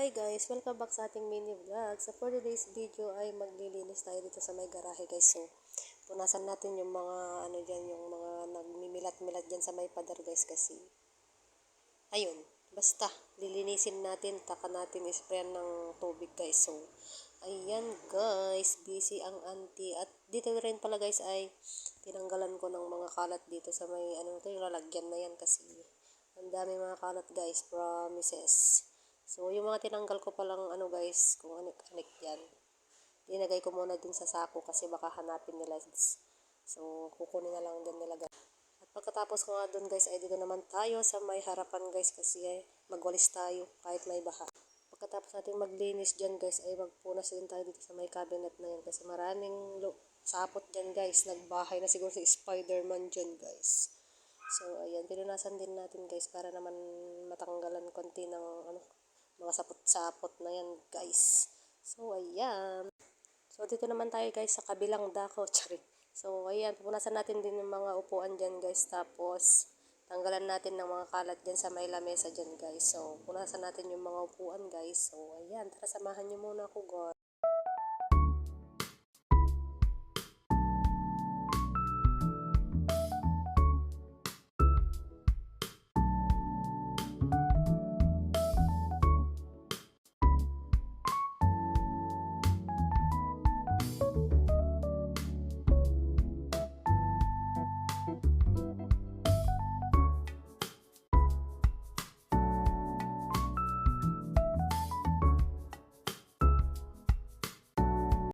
Hi guys, welcome back sa ating mini vlog. So for today's video ay maglilinis tayo dito sa may garahe guys. So punasan natin yung mga ano diyan, yung mga nagmimilat-milat diyan sa may pader guys kasi. Ayun, basta lilinisin natin, taka natin isprayan ng tubig guys. So ayan guys, busy ang auntie. At dito rin pala guys ay tinanggalan ko ng mga kalat dito sa may ano to, yung lalagyan na yan kasi ang dami mga kalat guys, promises. So, yung mga tinanggal ko palang ano guys, kung anik-anik yan, dinagay ko muna din sa sako kasi baka hanapin nila. So, kukunin na lang din nila guys. At pagkatapos ko nga dun guys, ay dito naman tayo sa may harapan guys kasi magwalis tayo kahit may baha. Pagkatapos natin maglinis dyan guys, ay magpunas din tayo dito sa may cabinet na yan kasi maraming sapot dyan guys. Nagbahay na siguro si Spider-Man dyan guys. So, ayan, pinunasan din natin guys para naman matanggalan konti ng ano, mga sapot-sapot na yan guys. So ayan. So dito naman tayo guys sa kabilang dako. Tsari. So ayan, pupunasan natin din yung mga upuan dyan guys. Tapos tanggalan natin ng mga kalat dyan sa may lamesa dyan guys. So punasan natin yung mga upuan guys. So ayan, tara samahan nyo muna ako guys.